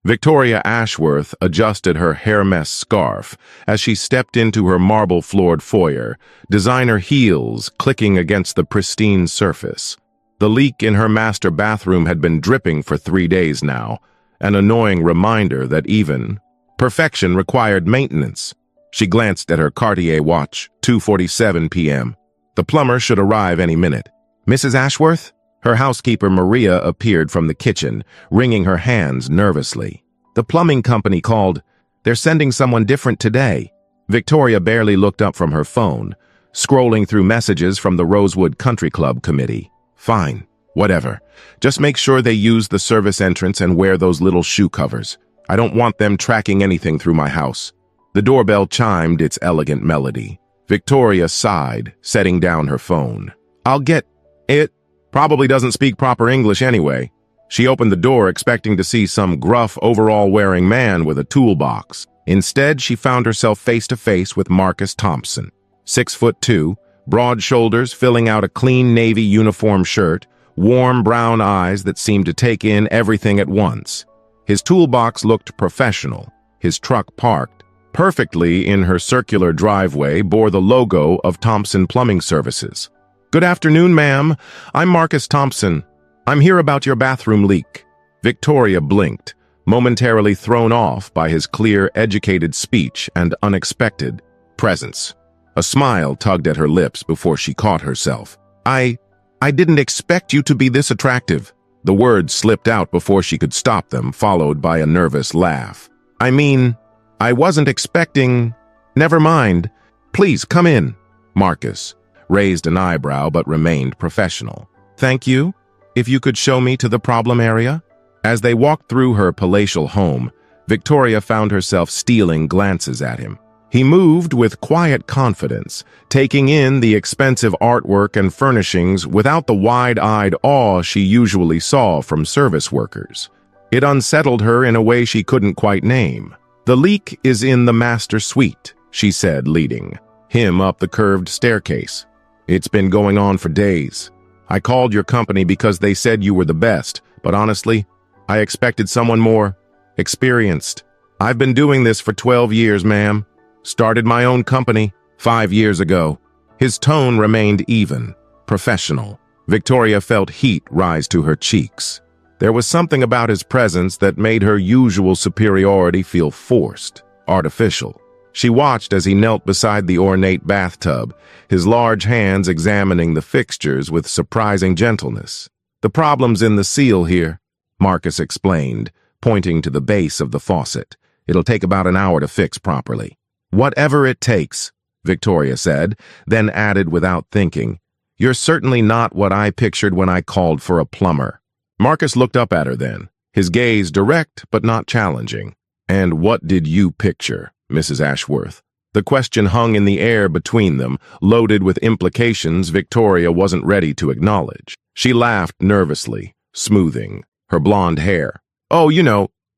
Victoria Ashworth adjusted her hair-mess scarf as she stepped into her marble-floored foyer, designer heels clicking against the pristine surface. The leak in her master bathroom had been dripping for 3 days now, an annoying reminder that even perfection required maintenance. She glanced at her Cartier watch, 2:47 p.m. The plumber should arrive any minute. "Mrs. Ashworth?" Her housekeeper Maria appeared from the kitchen, wringing her hands nervously. "The plumbing company called. They're sending someone different today." Victoria barely looked up from her phone, scrolling through messages from the Rosewood Country Club committee. "Fine, whatever. Just make sure they use the service entrance and wear those little shoe covers. I don't want them tracking anything through my house." The doorbell chimed its elegant melody. Victoria sighed, setting down her phone. "I'll get it. Probably doesn't speak proper English anyway." She opened the door expecting to see some gruff, overall-wearing man with a toolbox. Instead, she found herself face-to-face with Marcus Thompson. 6'2", broad shoulders filling out a clean navy uniform shirt, warm brown eyes that seemed to take in everything at once. His toolbox looked professional. His truck parked perfectly in her circular driveway bore the logo of Thompson Plumbing Services. "Good afternoon, ma'am. I'm Marcus Thompson. I'm here about your bathroom leak." Victoria blinked, momentarily thrown off by his clear, educated speech and unexpected presence. A smile tugged at her lips before she caught herself. I didn't expect you to be this attractive." The words slipped out before she could stop them, followed by a nervous laugh. "I mean, I wasn't expecting—" "Never mind. Please, come in." Marcus raised an eyebrow but remained professional. "Thank you. If you could show me to the problem area?" As they walked through her palatial home, Victoria found herself stealing glances at him. He moved with quiet confidence, taking in the expensive artwork and furnishings without the wide-eyed awe she usually saw from service workers. It unsettled her in a way she couldn't quite name. "The leak is in the master suite," she said, leading him up the curved staircase. "It's been going on for days. I called your company because they said you were the best, but honestly, I expected someone more experienced. I've been doing this for 12 years, ma'am. Started my own company 5 years ago." His tone remained even, professional. Victoria felt heat rise to her cheeks. There was something about his presence that made her usual superiority feel forced, artificial. She watched as he knelt beside the ornate bathtub, his large hands examining the fixtures with surprising gentleness. "The problem's in the seal here," Marcus explained, pointing to the base of the faucet. "It'll take about an hour to fix properly." "Whatever it takes," Victoria said, then added without thinking, "You're certainly not what I pictured when I called for a plumber." Marcus looked up at her then, his gaze direct but not challenging. "And what did you picture, Mrs. Ashworth?" The question hung in the air between them, loaded with implications Victoria wasn't ready to acknowledge. She laughed nervously, smoothing her blonde hair. "Oh,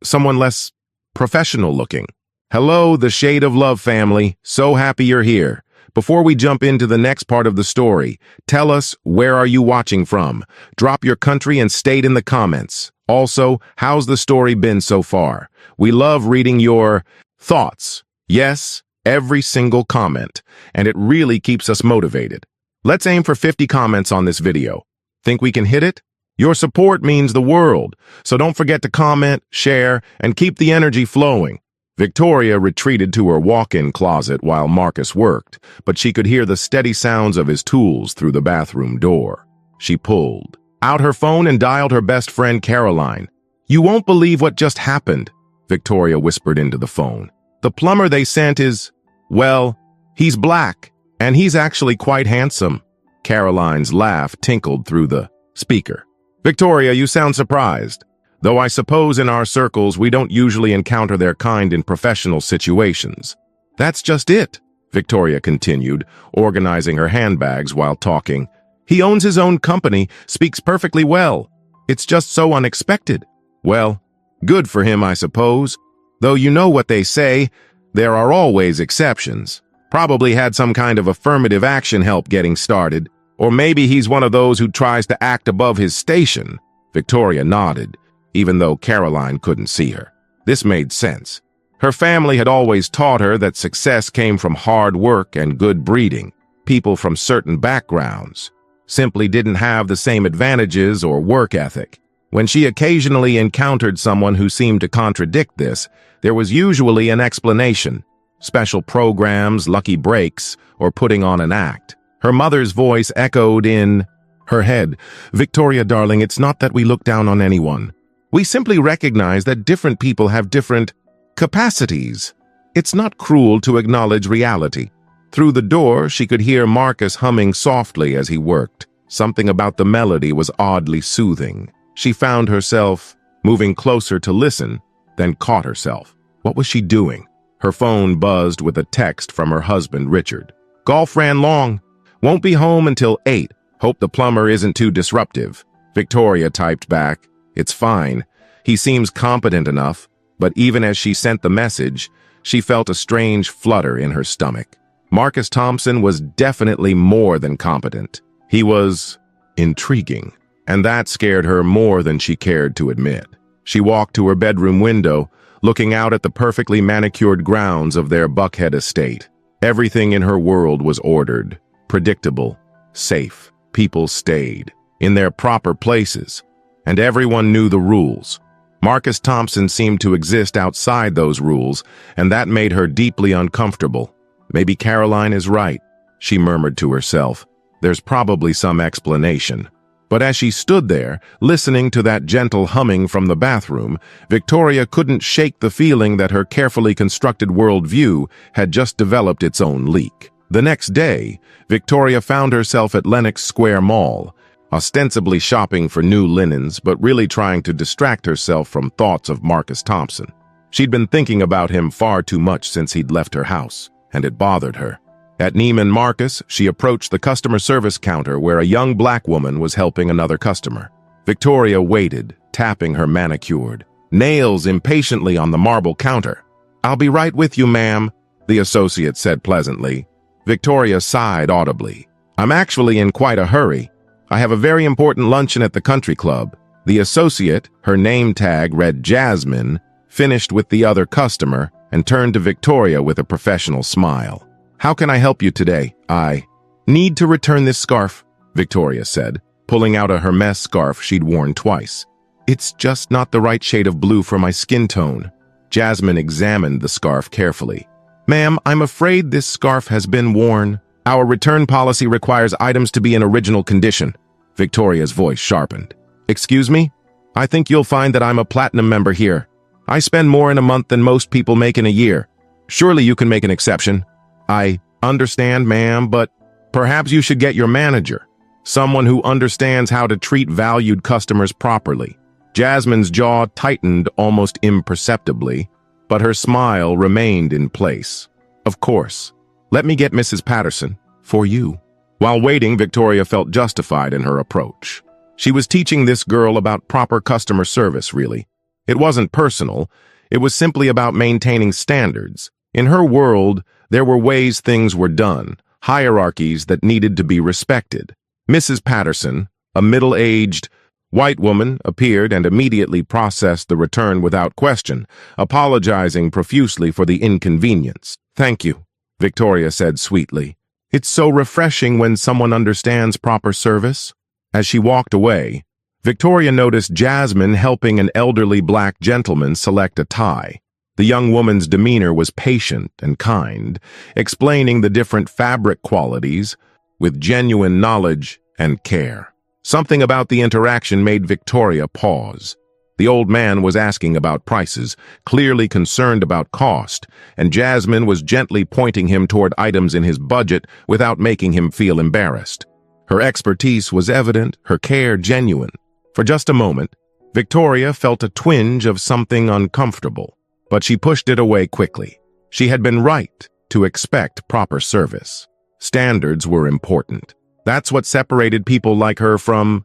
someone less professional looking." "Hello, the Shade of Love family. So happy you're here. Before we jump into the next part of the story, tell us, where are you watching from? Drop your country and state in the comments. Also, how's the story been so far? We love reading your thoughts. Yes, every single comment, and it really keeps us motivated. Let's aim for 50 comments on this video. Think we can hit it? Your support means the world, so don't forget to comment, share, and keep the energy flowing." Victoria retreated to her walk-in closet while Marcus worked, but she could hear the steady sounds of his tools through the bathroom door. She pulled out her phone and dialed her best friend Caroline. "You won't believe what just happened," Victoria whispered into the phone. "The plumber they sent is, well, he's black, and he's actually quite handsome." Caroline's laugh tinkled through the speaker. "Victoria, you sound surprised. Though I suppose in our circles we don't usually encounter their kind in professional situations." "That's just it," Victoria continued, organizing her handbags while talking. "He owns his own company, speaks perfectly well. It's just so unexpected." "Well, good for him, I suppose. Though you know what they say, there are always exceptions. Probably had some kind of affirmative action help getting started. Or maybe he's one of those who tries to act above his station." Victoria nodded, even though Caroline couldn't see her. This made sense. Her family had always taught her that success came from hard work and good breeding. People from certain backgrounds simply didn't have the same advantages or work ethic. When she occasionally encountered someone who seemed to contradict this, there was usually an explanation: special programs, lucky breaks, or putting on an act. Her mother's voice echoed in her head. "Victoria, darling, it's not that we look down on anyone. We simply recognize that different people have different capacities. It's not cruel to acknowledge reality." Through the door, she could hear Marcus humming softly as he worked. Something about the melody was oddly soothing. She found herself moving closer to listen, then caught herself. What was she doing? Her phone buzzed with a text from her husband, Richard. "Golf ran long. Won't be home until 8. Hope the plumber isn't too disruptive." Victoria typed back, "It's fine. He seems competent enough." But even as she sent the message, she felt a strange flutter in her stomach. Marcus Thompson was definitely more than competent. He was intriguing, and that scared her more than she cared to admit. She walked to her bedroom window, looking out at the perfectly manicured grounds of their Buckhead estate. Everything in her world was ordered, predictable, safe. People stayed in their proper places, and everyone knew the rules. Marcus Thompson seemed to exist outside those rules, and that made her deeply uncomfortable. "Maybe Caroline is right," she murmured to herself. "There's probably some explanation." But as she stood there, listening to that gentle humming from the bathroom, Victoria couldn't shake the feeling that her carefully constructed worldview had just developed its own leak. The next day, Victoria found herself at Lenox Square Mall, ostensibly shopping for new linens, but really trying to distract herself from thoughts of Marcus Thompson. She'd been thinking about him far too much since he'd left her house, and it bothered her. At Neiman Marcus, she approached the customer service counter where a young black woman was helping another customer. Victoria waited, tapping her manicured nails impatiently on the marble counter. "I'll be right with you, ma'am," the associate said pleasantly. Victoria sighed audibly. "I'm actually in quite a hurry. I have a very important luncheon at the country club." The associate, her name tag read Jasmine, finished with the other customer and turned to Victoria with a professional smile. "How can I help you today?" "I need to return this scarf," Victoria said, pulling out a Hermes scarf she'd worn twice. "It's just not the right shade of blue for my skin tone." Jasmine examined the scarf carefully. "Ma'am, I'm afraid this scarf has been worn. Our return policy requires items to be in original condition." Victoria's voice sharpened. "Excuse me? I think you'll find that I'm a platinum member here. I spend more in a month than most people make in a year. Surely you can make an exception." "I understand, ma'am, but perhaps you should get your manager, someone who understands how to treat valued customers properly." Jasmine's jaw tightened almost imperceptibly, but her smile remained in place. "Of course. Let me get Mrs. Patterson for you." While waiting, Victoria felt justified in her approach. She was teaching this girl about proper customer service, really. It wasn't personal. It was simply about maintaining standards. In her world, there were ways things were done, hierarchies that needed to be respected. Mrs. Patterson, a middle-aged white woman, appeared and immediately processed the return without question, apologizing profusely for the inconvenience. "Thank you," Victoria said sweetly. "It's so refreshing when someone understands proper service." As she walked away, Victoria noticed Jasmine helping an elderly black gentleman select a tie. The young woman's demeanor was patient and kind, explaining the different fabric qualities with genuine knowledge and care. Something about the interaction made Victoria pause. The old man was asking about prices, clearly concerned about cost, and Jasmine was gently pointing him toward items in his budget without making him feel embarrassed. Her expertise was evident, her care genuine. For just a moment, Victoria felt a twinge of something uncomfortable, but she pushed it away quickly. She had been right to expect proper service. Standards were important. That's what separated people like her from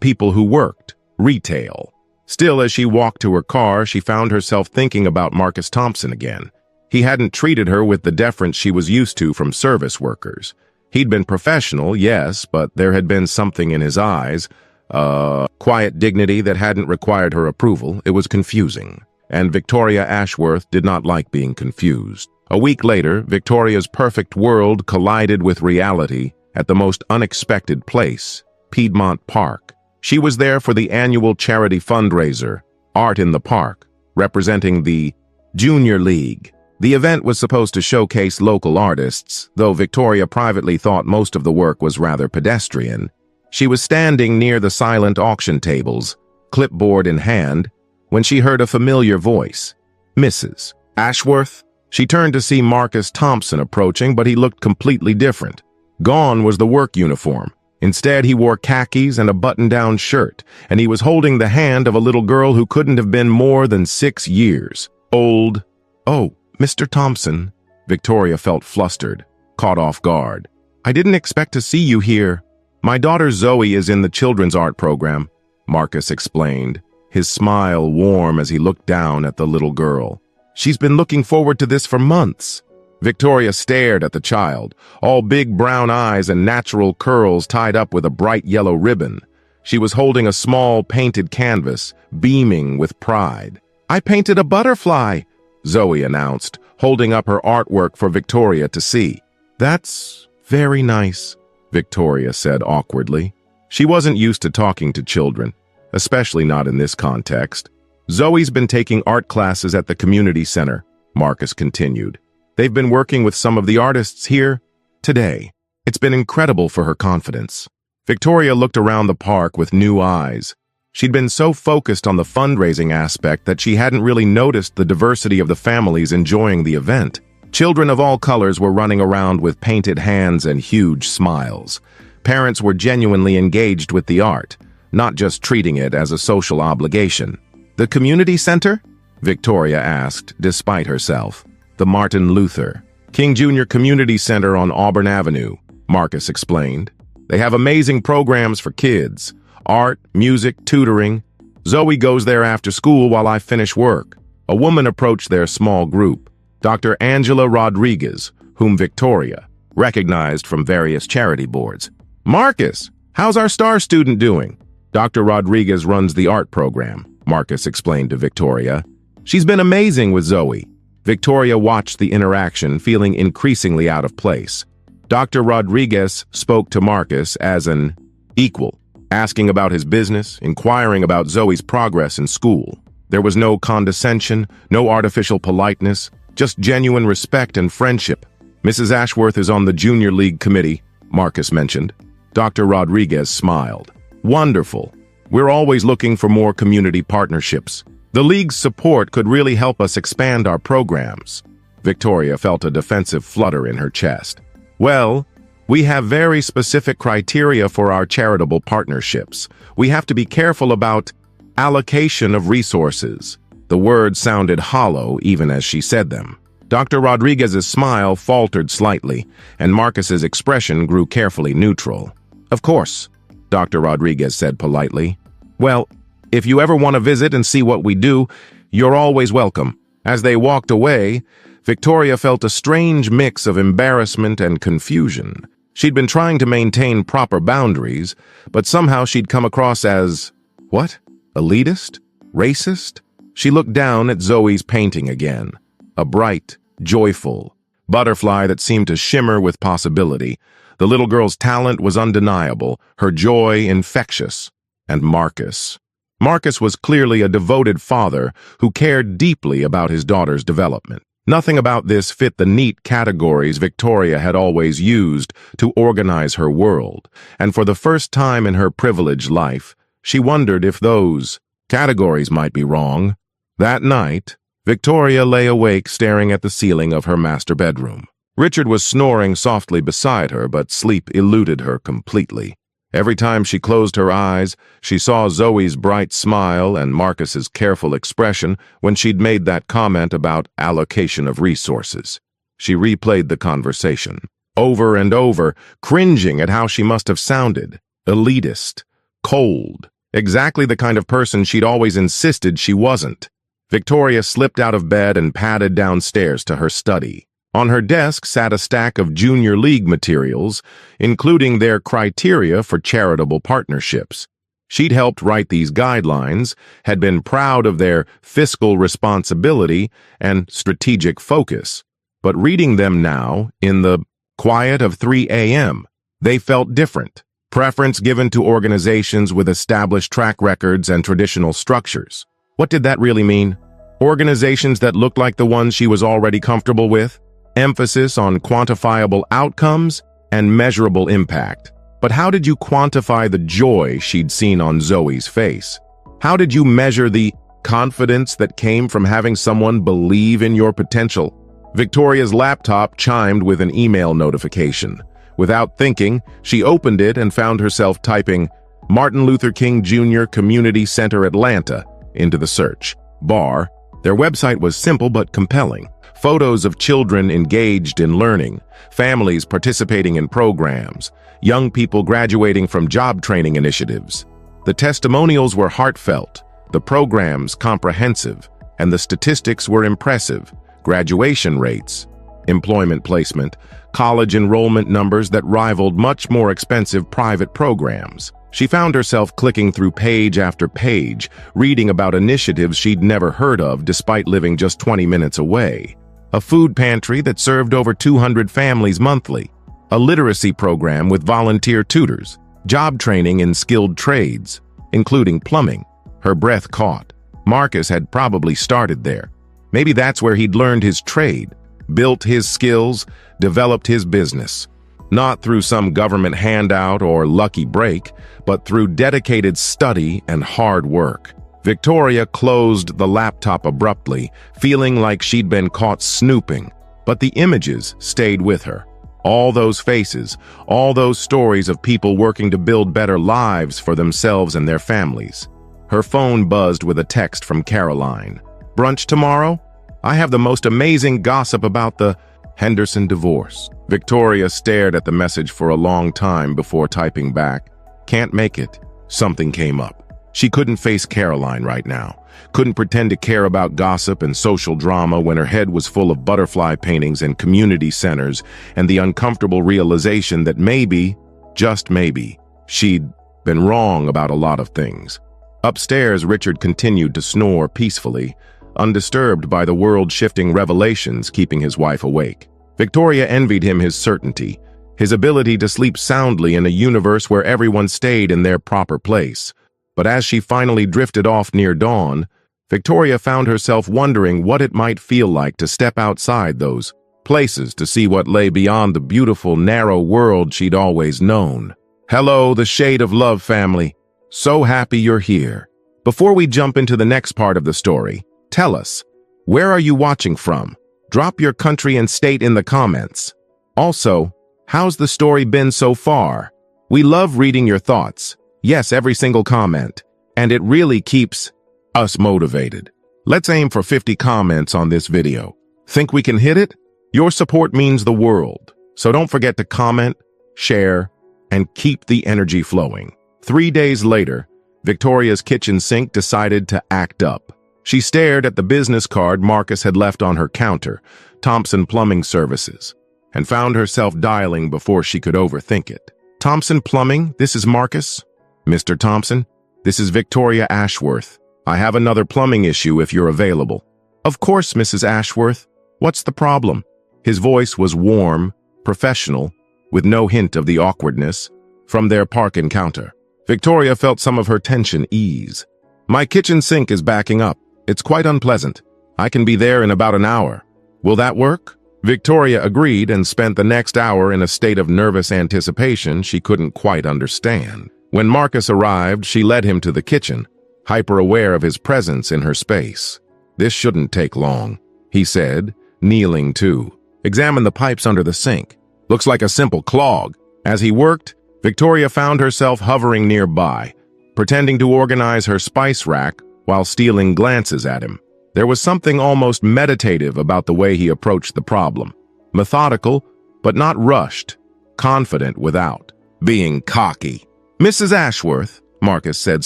people who worked retail. Still, as she walked to her car, she found herself thinking about Marcus Thompson again. He hadn't treated her with the deference she was used to from service workers. He'd been professional, yes, but there had been something in his eyes, quiet dignity that hadn't required her approval. It was confusing, and Victoria Ashworth did not like being confused. A week later, Victoria's perfect world collided with reality at the most unexpected place, Piedmont Park. She was there for the annual charity fundraiser, Art in the Park, representing the Junior League. The event was supposed to showcase local artists, though Victoria privately thought most of the work was rather pedestrian. She was standing near the silent auction tables, clipboard in hand, when she heard a familiar voice. "Mrs. Ashworth?" She turned to see Marcus Thompson approaching, but he looked completely different. Gone was the work uniform. Instead, he wore khakis and a button-down shirt, and he was holding the hand of a little girl who couldn't have been more than 6 years old. "Oh, Mr. Thompson." Victoria felt flustered, caught off guard. "I didn't expect to see you here. My daughter Zoe is in the children's art program," Marcus explained, his smile warm as he looked down at the little girl. "She's been looking forward to this for months." Victoria stared at the child, all big brown eyes and natural curls tied up with a bright yellow ribbon. She was holding a small painted canvas, beaming with pride. "I painted a butterfly," Zoe announced, holding up her artwork for Victoria to see. "That's very nice," Victoria said awkwardly. She wasn't used to talking to children, especially not in this context. "Zoe's been taking art classes at the community center," Marcus continued. "They've been working with some of the artists here today. It's been incredible for her confidence." Victoria looked around the park with new eyes. She'd been so focused on the fundraising aspect that she hadn't really noticed the diversity of the families enjoying the event. Children of all colors were running around with painted hands and huge smiles. Parents were genuinely engaged with the art, not just treating it as a social obligation. "The community center?" Victoria asked, despite herself. "The Martin Luther King Jr. Community Center on Auburn Avenue," Marcus explained. "They have amazing programs for kids. Art, music, tutoring. Zoe goes there after school while I finish work." A woman approached their small group, Dr. Angela Rodriguez, whom Victoria recognized from various charity boards. "Marcus, how's our star student doing?" "Dr. Rodriguez runs the art program," Marcus explained to Victoria. "She's been amazing with Zoe." Victoria watched the interaction, feeling increasingly out of place. Dr. Rodriguez spoke to Marcus as an equal, asking about his business, inquiring about Zoe's progress in school. There was no condescension, no artificial politeness, just genuine respect and friendship. "Mrs. Ashworth is on the Junior League committee," Marcus mentioned. Dr. Rodriguez smiled. "Wonderful. We're always looking for more community partnerships. The League's support could really help us expand our programs." Victoria felt a defensive flutter in her chest. "Well, we have very specific criteria for our charitable partnerships. We have to be careful about allocation of resources." The words sounded hollow even as she said them. Dr. Rodriguez's smile faltered slightly, and Marcus's expression grew carefully neutral. "Of course," Dr. Rodriguez said politely. "Well, if you ever want to visit and see what we do, you're always welcome." As they walked away, Victoria felt a strange mix of embarrassment and confusion. She'd been trying to maintain proper boundaries, but somehow she'd come across as, what? Elitist? Racist? She looked down at Zoe's painting again, a bright, joyful butterfly that seemed to shimmer with possibility. The little girl's talent was undeniable, her joy infectious. And Marcus. Marcus was clearly a devoted father who cared deeply about his daughter's development. Nothing about this fit the neat categories Victoria had always used to organize her world, and for the first time in her privileged life, she wondered if those categories might be wrong. That night, Victoria lay awake staring at the ceiling of her master bedroom. Richard was snoring softly beside her, but sleep eluded her completely. Every time she closed her eyes, she saw Zoe's bright smile and Marcus's careful expression when she'd made that comment about allocation of resources. She replayed the conversation, over and over, cringing at how she must have sounded. Elitist, cold, exactly the kind of person she'd always insisted she wasn't. Victoria slipped out of bed and padded downstairs to her study. On her desk sat a stack of Junior League materials, including their criteria for charitable partnerships. She'd helped write these guidelines, had been proud of their fiscal responsibility and strategic focus. But reading them now, in the quiet of 3 a.m., they felt different. Preference given to organizations with established track records and traditional structures. What did that really mean? Organizations that looked like the ones she was already comfortable with? Emphasis on quantifiable outcomes and measurable impact. But how did you quantify the joy she'd seen on Zoe's face? How did you measure the confidence that came from having someone believe in your potential? Victoria's laptop chimed with an email notification. Without thinking, she opened it and found herself typing Martin Luther King Jr. Community Center Atlanta into the search bar. Their website was simple but compelling. Photos of children engaged in learning, families participating in programs, young people graduating from job training initiatives. The testimonials were heartfelt, the programs comprehensive, and the statistics were impressive. Graduation rates, employment placement, college enrollment numbers that rivaled much more expensive private programs. She found herself clicking through page after page, reading about initiatives she'd never heard of despite living just 20 minutes away. A food pantry that served over 200 families monthly, a literacy program with volunteer tutors, job training in skilled trades, including plumbing. Her breath caught. Marcus had probably started there. Maybe that's where he'd learned his trade, built his skills, developed his business. Not through some government handout or lucky break, but through dedicated study and hard work. Victoria closed the laptop abruptly, feeling like she'd been caught snooping. But the images stayed with her. All those faces, all those stories of people working to build better lives for themselves and their families. Her phone buzzed with a text from Caroline. Brunch tomorrow? I have the most amazing gossip about the Henderson divorce. Victoria stared at the message for a long time before typing back. Can't make it. Something came up. She couldn't face Caroline right now. Couldn't pretend to care about gossip and social drama when her head was full of butterfly paintings and community centers and the uncomfortable realization that maybe, just maybe, she'd been wrong about a lot of things. Upstairs, Richard continued to snore peacefully, undisturbed by the world-shifting revelations keeping his wife awake. Victoria envied him his certainty, his ability to sleep soundly in a universe where everyone stayed in their proper place. But as she finally drifted off near dawn, Victoria found herself wondering what it might feel like to step outside those places to see what lay beyond the beautiful, narrow world she'd always known. Hello, the Shade of Love family. So happy you're here. Before we jump into the next part of the story, tell us, where are you watching from? Drop your country and state in the comments. Also, how's the story been so far? We love reading your thoughts. Yes, every single comment. And it really keeps us motivated. Let's aim for 50 comments on this video. Think we can hit it? Your support means the world. So don't forget to comment, share, and keep the energy flowing. 3 days later, Victoria's kitchen sink decided to act up. She stared at the business card Marcus had left on her counter, Thompson Plumbing Services, and found herself dialing before she could overthink it. Thompson Plumbing, this is Marcus. Mr. Thompson, this is Victoria Ashworth. I have another plumbing issue if you're available. Of course, Mrs. Ashworth. What's the problem? His voice was warm, professional, with no hint of the awkwardness from their park encounter. Victoria felt some of her tension ease. My kitchen sink is backing up. It's quite unpleasant. I can be there in about an hour. Will that work? Victoria agreed and spent the next hour in a state of nervous anticipation she couldn't quite understand. When Marcus arrived, she led him to the kitchen, hyper-aware of his presence in her space. This shouldn't take long, he said, kneeling too. Examine the pipes under the sink. Looks like a simple clog. As he worked, Victoria found herself hovering nearby, pretending to organize her spice rack while stealing glances at him. There was something almost meditative about the way he approached the problem. Methodical, but not rushed, confident without being cocky. Mrs. Ashworth, Marcus said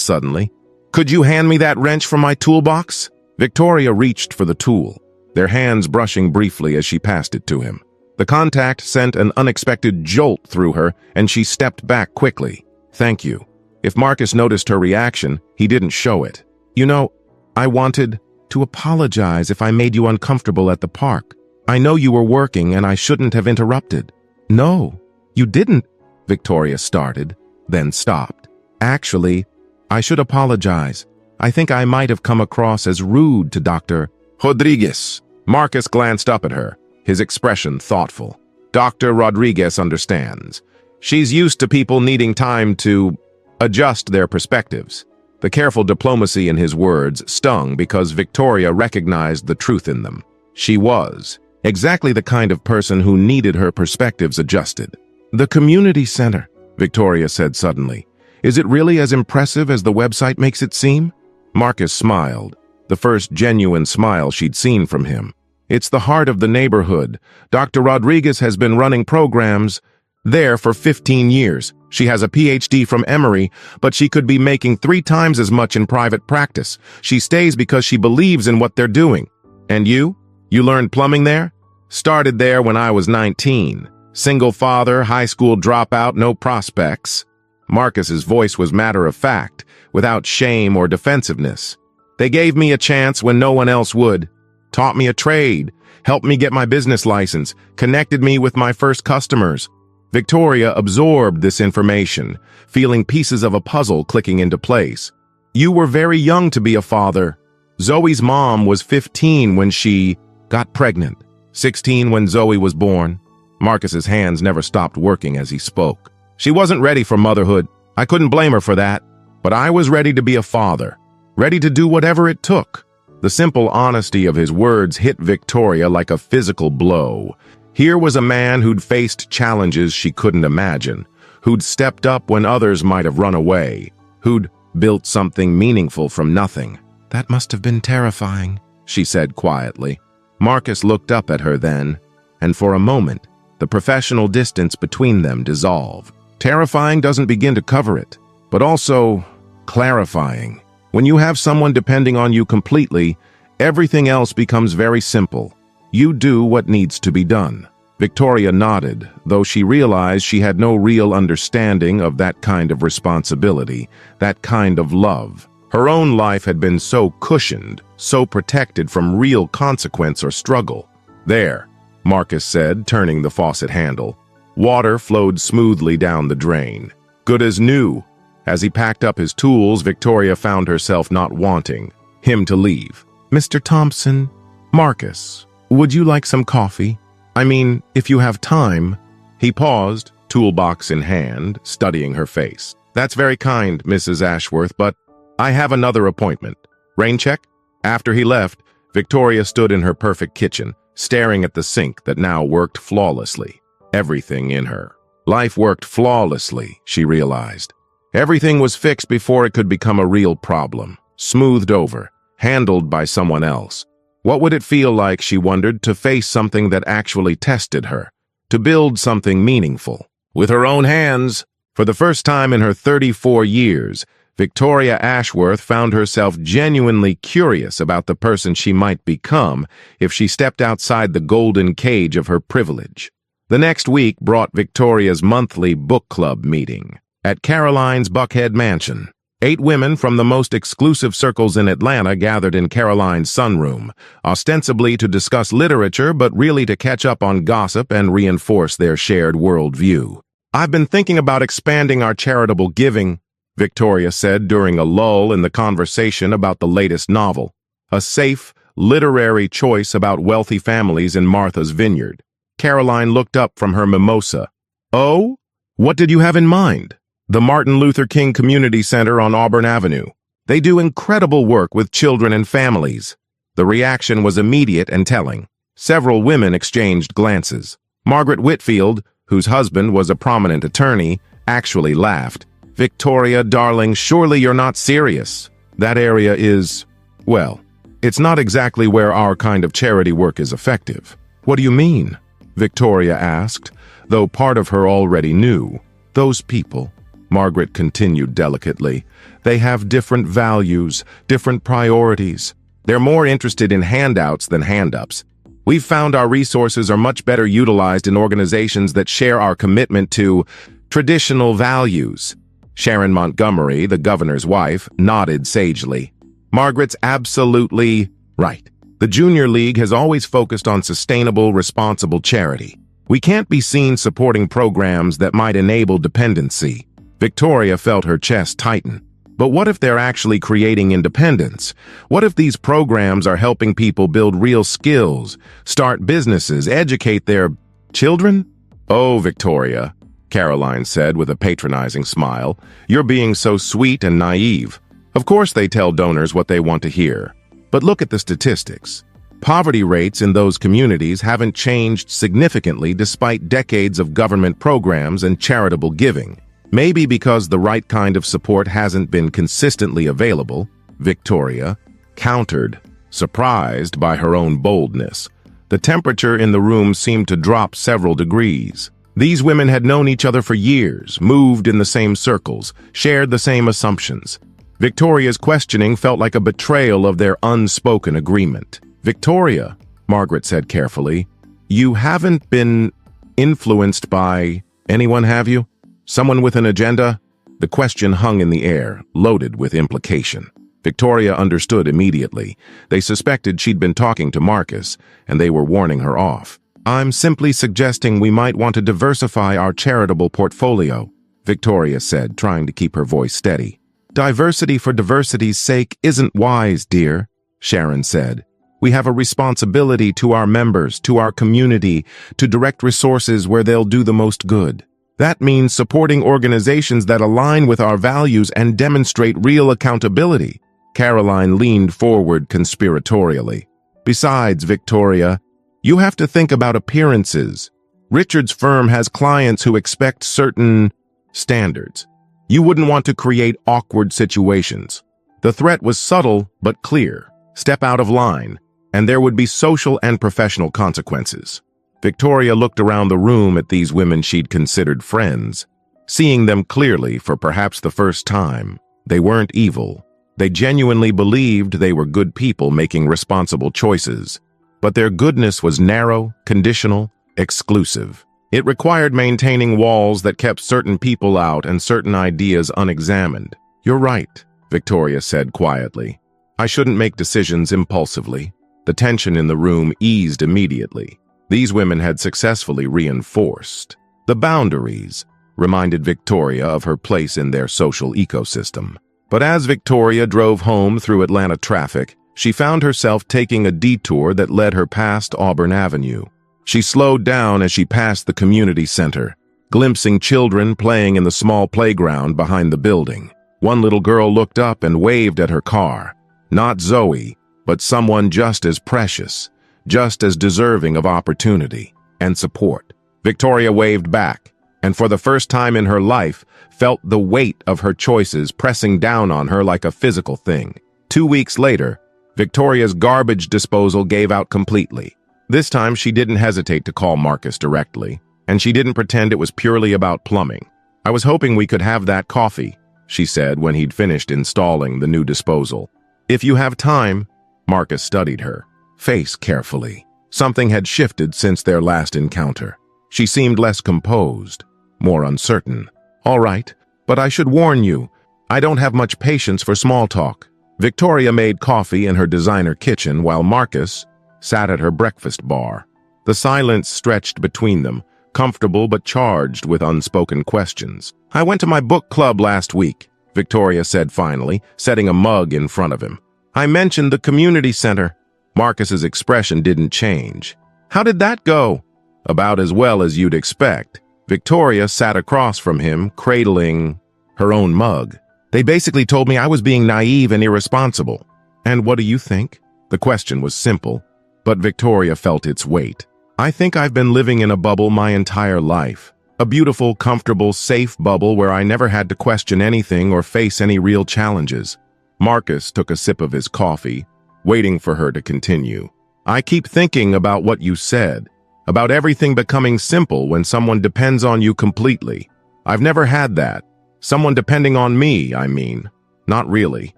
suddenly, could you hand me that wrench from my toolbox? Victoria reached for the tool, their hands brushing briefly as she passed it to him. The contact sent an unexpected jolt through her, and she stepped back quickly. Thank you. If Marcus noticed her reaction, he didn't show it. "You know, I wanted to apologize if I made you uncomfortable at the park. I know you were working and I shouldn't have interrupted." "No, you didn't," Victoria started, then stopped. "Actually, I should apologize. I think I might have come across as rude to Dr. Rodriguez." Marcus glanced up at her, his expression thoughtful. "Dr. Rodriguez understands. She's used to people needing time to adjust their perspectives." The careful diplomacy in his words stung because Victoria recognized the truth in them. She was exactly the kind of person who needed her perspectives adjusted. "The community center," Victoria said suddenly. "Is it really as impressive as the website makes it seem?" Marcus smiled, the first genuine smile she'd seen from him. "It's the heart of the neighborhood. Dr. Rodriguez has been running programs there for 15 years. She has a PhD from Emory, but she could be making 3 times as much in private practice. She stays because she believes in what they're doing." "And you? You learned plumbing there?" "Started there when I was 19. Single father, high school dropout, no prospects." Marcus's voice was matter-of-fact, without shame or defensiveness. "They gave me a chance when no one else would. Taught me a trade, helped me get my business license, connected me with my first customers." Victoria absorbed this information, feeling pieces of a puzzle clicking into place. "You were very young to be a father. Zoe's mom was 15 when she got pregnant, 16 when Zoe was born." Marcus's hands never stopped working as he spoke. "She wasn't ready for motherhood. I couldn't blame her for that. But I was ready to be a father, ready to do whatever it took." The simple honesty of his words hit Victoria like a physical blow. Here was a man who'd faced challenges she couldn't imagine, who'd stepped up when others might have run away, who'd built something meaningful from nothing. "That must have been terrifying," she said quietly. Marcus looked up at her then, and for a moment, the professional distance between them dissolved. Terrifying doesn't begin to cover it, but also clarifying. When you have someone depending on you completely, everything else becomes very simple. You do what needs to be done. Victoria nodded, though she realized she had no real understanding of that kind of responsibility, that kind of love. Her own life had been so cushioned, so protected from real consequence or struggle. "There," Marcus said, turning the faucet handle. Water flowed smoothly down the drain. "Good as new." As he packed up his tools, Victoria found herself not wanting him to leave. "Mr. Thompson, Marcus, would you like some coffee? I mean, if you have time." He paused, toolbox in hand, studying her face. "That's very kind, Mrs. Ashworth, but I have another appointment. Rain check?" After he left, Victoria stood in her perfect kitchen, staring at the sink that now worked flawlessly. Everything in her life worked flawlessly, she realized. Everything was fixed before it could become a real problem, smoothed over, handled by someone else. What would it feel like, she wondered, to face something that actually tested her, to build something meaningful? With her own hands, for the first time in her 34 years, Victoria Ashworth found herself genuinely curious about the person she might become if she stepped outside the golden cage of her privilege. The next week brought Victoria's monthly book club meeting at Caroline's Buckhead Mansion. 8 women from the most exclusive circles in Atlanta gathered in Caroline's sunroom, ostensibly to discuss literature, but really to catch up on gossip and reinforce their shared worldview. "I've been thinking about expanding our charitable giving," Victoria said during a lull in the conversation about the latest novel, a safe, literary choice about wealthy families in Martha's Vineyard. Caroline looked up from her mimosa. "Oh? What did you have in mind?" "The Martin Luther King Community Center on Auburn Avenue. They do incredible work with children and families." The reaction was immediate and telling. Several women exchanged glances. Margaret Whitfield, whose husband was a prominent attorney, actually laughed. "Victoria, darling, surely you're not serious. That area is, well, it's not exactly where our kind of charity work is effective." "What do you mean?" Victoria asked, though part of her already knew. "Those people," Margaret continued delicately, "they have different values, different priorities. They're more interested in handouts than hand-ups. We've found our resources are much better utilized in organizations that share our commitment to traditional values." Sharon Montgomery, the governor's wife, nodded sagely. Margaret's absolutely right. The Junior League has always focused on sustainable, responsible charity. We can't be seen supporting programs that might enable dependency. Victoria felt her chest tighten. But what if they're actually creating independence? What if these programs are helping people build real skills, start businesses, educate their children? Oh, Victoria, Caroline said with a patronizing smile, you're being so sweet and naive. Of course they tell donors what they want to hear. But look at the statistics. Poverty rates in those communities haven't changed significantly despite decades of government programs and charitable giving. Maybe because the right kind of support hasn't been consistently available, Victoria countered, surprised by her own boldness. The temperature in the room seemed to drop several degrees. These women had known each other for years, moved in the same circles, shared the same assumptions. Victoria's questioning felt like a betrayal of their unspoken agreement. Victoria, Margaret said carefully, you haven't been influenced by anyone, have you? Someone with an agenda? The question hung in the air, loaded with implication. Victoria understood immediately. They suspected she'd been talking to Marcus, and they were warning her off. I'm simply suggesting we might want to diversify our charitable portfolio, Victoria said, trying to keep her voice steady. Diversity for diversity's sake isn't wise, dear, Sharon said. We have a responsibility to our members, to our community, to direct resources where they'll do the most good. That means supporting organizations that align with our values and demonstrate real accountability. Caroline leaned forward conspiratorially. Besides, Victoria, you have to think about appearances. Richard's firm has clients who expect certain standards. You wouldn't want to create awkward situations. The threat was subtle but clear. Step out of line, and there would be social and professional consequences. Victoria looked around the room at these women she'd considered friends. Seeing them clearly for perhaps the first time, they weren't evil. They genuinely believed they were good people making responsible choices. But their goodness was narrow, conditional, exclusive. It required maintaining walls that kept certain people out and certain ideas unexamined. You're right, Victoria said quietly. I shouldn't make decisions impulsively. The tension in the room eased immediately. These women had successfully reinforced the boundaries, reminded Victoria of her place in their social ecosystem. But as Victoria drove home through Atlanta traffic, she found herself taking a detour that led her past Auburn Avenue. She slowed down as she passed the community center, glimpsing children playing in the small playground behind the building. One little girl looked up and waved at her car. Not Zoe, but someone just as precious, just as deserving of opportunity and support. Victoria waved back, and for the first time in her life, felt the weight of her choices pressing down on her like a physical thing. 2 weeks later, Victoria's garbage disposal gave out completely. This time, she didn't hesitate to call Marcus directly, and she didn't pretend it was purely about plumbing. I was hoping we could have that coffee, she said when he'd finished installing the new disposal. If you have time, Marcus studied her face carefully. Something had shifted since their last encounter. She seemed less composed, more uncertain. All right, but I should warn you, I don't have much patience for small talk. Victoria made coffee in her designer kitchen while Marcus sat at her breakfast bar. The silence stretched between them, comfortable but charged with unspoken questions. I went to my book club last week, Victoria said finally, setting a mug in front of him. I mentioned the community center. Marcus's expression didn't change. How did that go? About as well as you'd expect. Victoria sat across from him, cradling her own mug. They basically told me I was being naive and irresponsible. And what do you think? The question was simple, but Victoria felt its weight. I think I've been living in a bubble my entire life. A beautiful, comfortable, safe bubble where I never had to question anything or face any real challenges. Marcus took a sip of his coffee, waiting for her to continue. I keep thinking about what you said, about everything becoming simple when someone depends on you completely. I've never had that. Someone depending on me, I mean. Not really.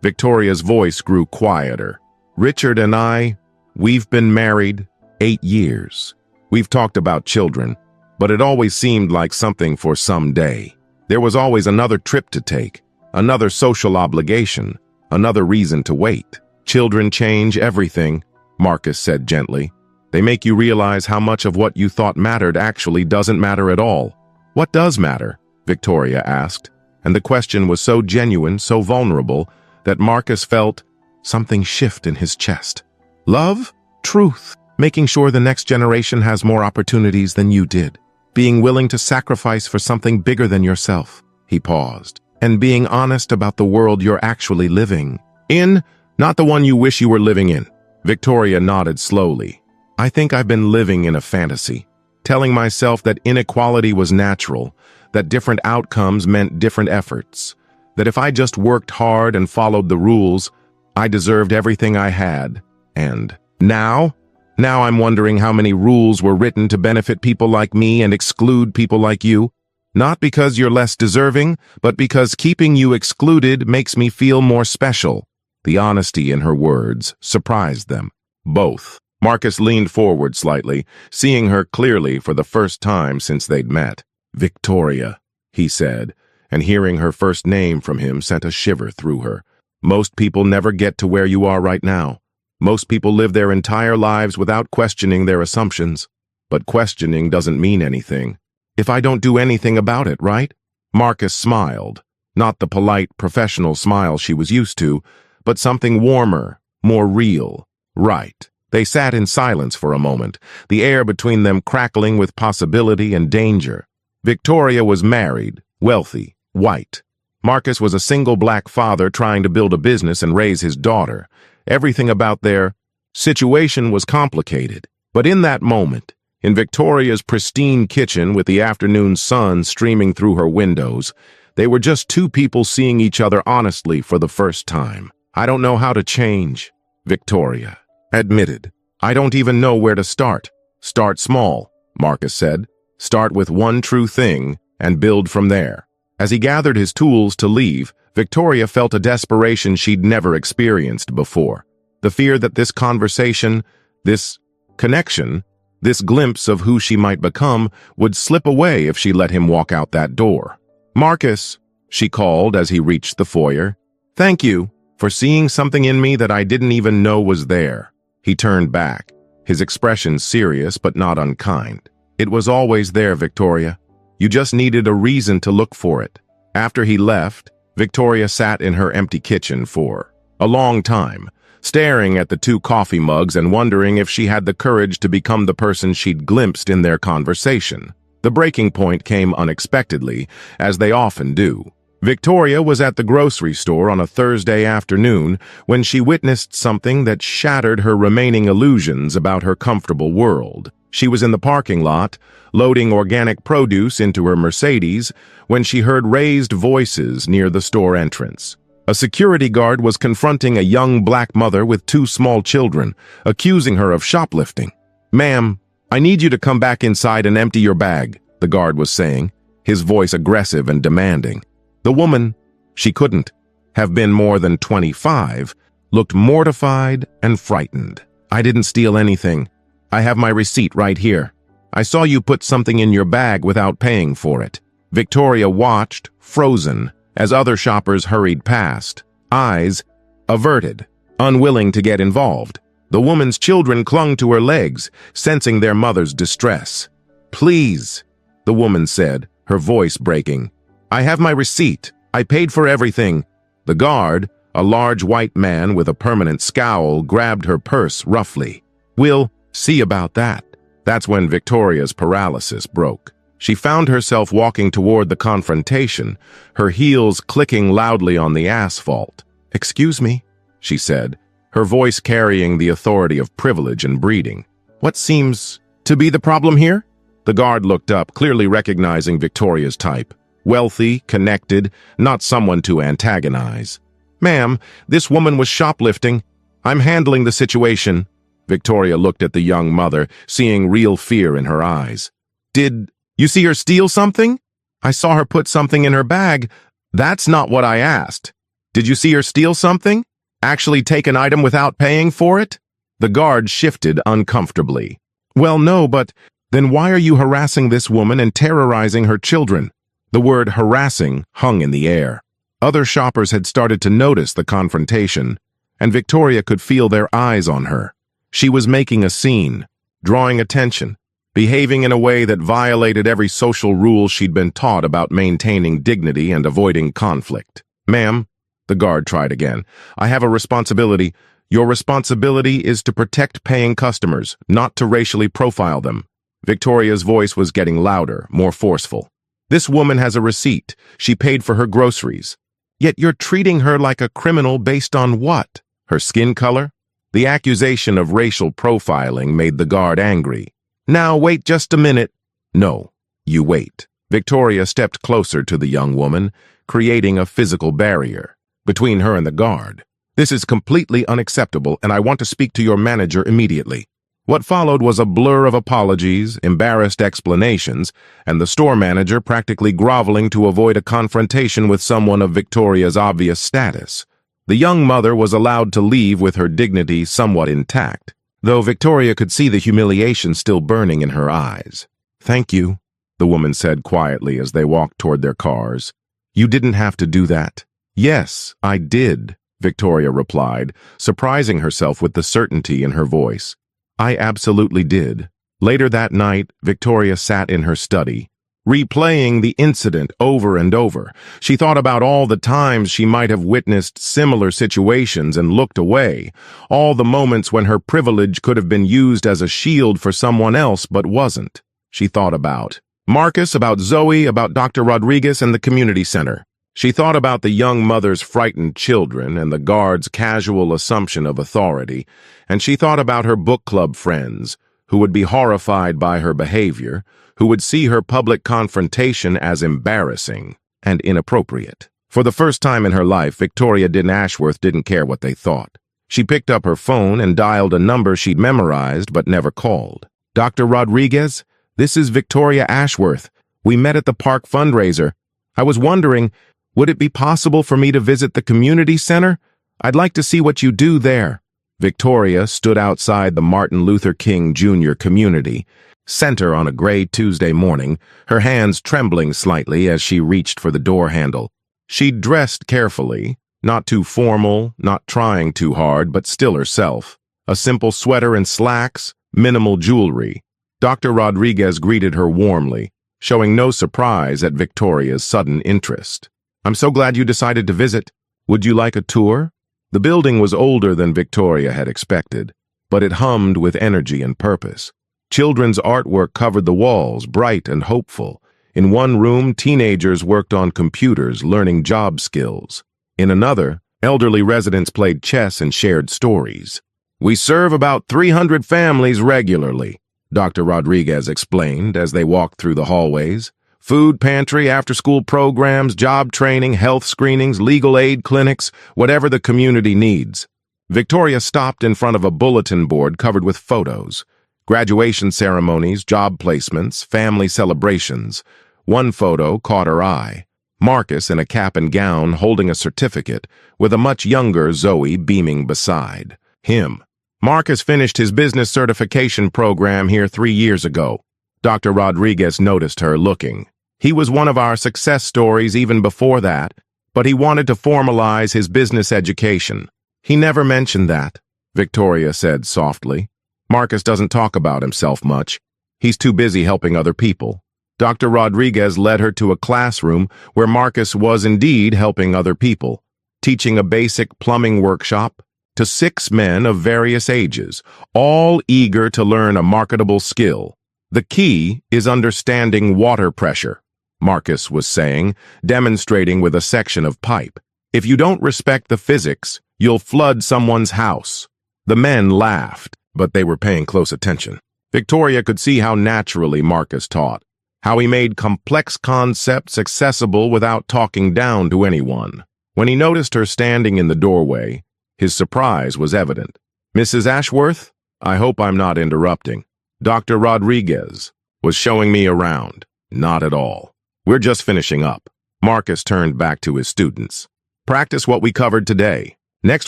Victoria's voice grew quieter. Richard and I, we've been married 8 years. We've talked about children, but it always seemed like something for someday. There was always another trip to take, another social obligation, another reason to wait. Children change everything, Marcus said gently. They make you realize how much of what you thought mattered actually doesn't matter at all. What does matter? Victoria asked, and the question was so genuine, so vulnerable, that Marcus felt something shift in his chest. Love? Truth. Making sure the next generation has more opportunities than you did. Being willing to sacrifice for something bigger than yourself. He paused. And being honest about the world you're actually living in, not the one you wish you were living in. Victoria nodded slowly. I think I've been living in a fantasy, telling myself that inequality was natural, that different outcomes meant different efforts, that if I just worked hard and followed the rules, I deserved everything I had. And now I'm wondering how many rules were written to benefit people like me and exclude people like you. Not because you're less deserving, but because keeping you excluded makes me feel more special. The honesty in her words surprised them, both. Marcus leaned forward slightly, seeing her clearly for the first time since they'd met. Victoria, he said, and hearing her first name from him sent a shiver through her. Most people never get to where you are right now. Most people live their entire lives without questioning their assumptions. But questioning doesn't mean anything. If I don't do anything about it, right? Marcus smiled, not the polite, professional smile she was used to, but something warmer, more real. Right. They sat in silence for a moment, the air between them crackling with possibility and danger. Victoria was married, wealthy, white. Marcus was a single black father trying to build a business and raise his daughter. Everything about their situation was complicated. But in that moment, in Victoria's pristine kitchen with the afternoon sun streaming through her windows, they were just two people seeing each other honestly for the first time. I don't know how to change, Victoria admitted. I don't even know where to start. Start small, Marcus said. Start with one true thing and build from there. As he gathered his tools to leave, Victoria felt a desperation she'd never experienced before. The fear that this conversation, this connection, this glimpse of who she might become would slip away if she let him walk out that door. Marcus, she called as he reached the foyer. Thank you for seeing something in me that I didn't even know was there. He turned back, his expression serious but not unkind. It was always there, Victoria. You just needed a reason to look for it. After he left, Victoria sat in her empty kitchen for a long time, staring at the two coffee mugs and wondering if she had the courage to become the person she'd glimpsed in their conversation. The breaking point came unexpectedly, as they often do. Victoria was at the grocery store on a Thursday afternoon when she witnessed something that shattered her remaining illusions about her comfortable world. She was in the parking lot, loading organic produce into her Mercedes, when she heard raised voices near the store entrance. A security guard was confronting a young black mother with two small children, accusing her of shoplifting. "Ma'am, I need you to come back inside and empty your bag," the guard was saying, his voice aggressive and demanding. The woman, she couldn't have been more than 25, looked mortified and frightened. "I didn't steal anything. I have my receipt right here. I saw you put something in your bag without paying for it." Victoria watched, frozen, as other shoppers hurried past, eyes averted, unwilling to get involved. The woman's children clung to her legs, sensing their mother's distress. "Please," the woman said, her voice breaking. "I have my receipt. I paid for everything." The guard, a large white man with a permanent scowl, grabbed her purse roughly. "We'll see about that." That's when Victoria's paralysis broke. She found herself walking toward the confrontation, her heels clicking loudly on the asphalt. "Excuse me," she said, her voice carrying the authority of privilege and breeding. "What seems to be the problem here?" The guard looked up, clearly recognizing Victoria's type. Wealthy, connected, not someone to antagonize. "Ma'am, this woman was shoplifting. I'm handling the situation." Victoria looked at the young mother, seeing real fear in her eyes. "Did you see her steal something?" "I saw her put something in her bag." "That's not what I asked. Did you see her steal something? Actually take an item without paying for it?" The guard shifted uncomfortably. "Well, no, but then why are you harassing this woman and terrorizing her children?" The word harassing hung in the air. Other shoppers had started to notice the confrontation, and Victoria could feel their eyes on her. She was making a scene, drawing attention, behaving in a way that violated every social rule she'd been taught about maintaining dignity and avoiding conflict. "Ma'am," the guard tried again, "I have a responsibility. Your responsibility is to protect paying customers, not to racially profile them." Victoria's voice was getting louder, more forceful. "This woman has a receipt. She paid for her groceries. Yet you're treating her like a criminal based on what? Her skin color?" The accusation of racial profiling made the guard angry. "Now, wait just a minute." "No, you wait." Victoria stepped closer to the young woman, creating a physical barrier between her and the guard. "This is completely unacceptable, and I want to speak to your manager immediately." What followed was a blur of apologies, embarrassed explanations, and the store manager practically groveling to avoid a confrontation with someone of Victoria's obvious status. The young mother was allowed to leave with her dignity somewhat intact, though Victoria could see the humiliation still burning in her eyes. "Thank you," the woman said quietly as they walked toward their cars. "You didn't have to do that." "Yes, I did," Victoria replied, surprising herself with the certainty in her voice. "I absolutely did." Later that night, Victoria sat in her study, replaying the incident over and over. She thought about all the times she might have witnessed similar situations and looked away, all the moments when her privilege could have been used as a shield for someone else but wasn't. She thought about Marcus, about Zoe, about Dr. Rodriguez and the community center. She thought about the young mother's frightened children and the guard's casual assumption of authority, and she thought about her book club friends, who would be horrified by her behavior, who would see her public confrontation as embarrassing and inappropriate. For the first time in her life, Victoria Ashworth didn't care what they thought. She picked up her phone and dialed a number she'd memorized but never called. "Dr. Rodriguez, this is Victoria Ashworth. We met at the park fundraiser. I was wondering, would it be possible for me to visit the community center? I'd like to see what you do there." Victoria stood outside the Martin Luther King Jr. Community Center on a gray Tuesday morning, her hands trembling slightly as she reached for the door handle. She'd dressed carefully, not too formal, not trying too hard, but still herself. A simple sweater and slacks, minimal jewelry. Dr. Rodriguez greeted her warmly, showing no surprise at Victoria's sudden interest. "I'm so glad you decided to visit. Would you like a tour?" The building was older than Victoria had expected, but it hummed with energy and purpose. Children's artwork covered the walls, bright and hopeful. In one room, teenagers worked on computers, learning job skills. In another, elderly residents played chess and shared stories. "We serve about 300 families regularly," Dr. Rodriguez explained as they walked through the hallways. "Food pantry, after-school programs, job training, health screenings, legal aid clinics, whatever the community needs." Victoria stopped in front of a bulletin board covered with photos. Graduation ceremonies, job placements, family celebrations. One photo caught her eye. Marcus in a cap and gown holding a certificate, with a much younger Zoe beaming beside him. "Marcus finished his business certification program here 3 years ago." Dr. Rodriguez noticed her looking. "He was one of our success stories even before that, but he wanted to formalize his business education." "He never mentioned that," Victoria said softly. "Marcus doesn't talk about himself much. He's too busy helping other people." Dr. Rodriguez led her to a classroom where Marcus was indeed helping other people, teaching a basic plumbing workshop to 6 men of various ages, all eager to learn a marketable skill. "The key is understanding water pressure," Marcus was saying, demonstrating with a section of pipe. "If you don't respect the physics, you'll flood someone's house." The men laughed, but they were paying close attention. Victoria could see how naturally Marcus taught, how he made complex concepts accessible without talking down to anyone. When he noticed her standing in the doorway, his surprise was evident. "Mrs. Ashworth, I hope I'm not interrupting. Dr. Rodriguez was showing me around." "Not at all. We're just finishing up." Marcus turned back to his students. "Practice what we covered today. Next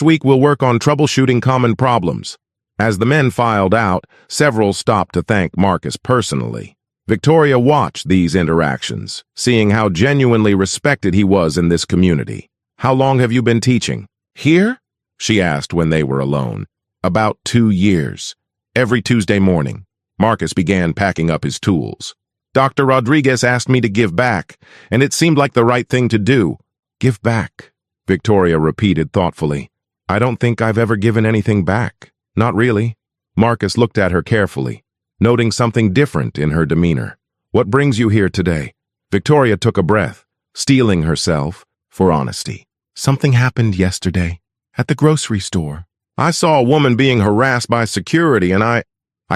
week we'll work on troubleshooting common problems." As the men filed out, several stopped to thank Marcus personally. Victoria watched these interactions, seeing how genuinely respected he was in this community. "How long have you been teaching?" "Here?" she asked when they were alone. "About 2 years. Every Tuesday morning." Marcus began packing up his tools. "Dr. Rodriguez asked me to give back, and it seemed like the right thing to do." "Give back," Victoria repeated thoughtfully. "I don't think I've ever given anything back. Not really." Marcus looked at her carefully, noting something different in her demeanor. "What brings you here today?" Victoria took a breath, steeling herself for honesty. "Something happened yesterday at the grocery store. I saw a woman being harassed by security and I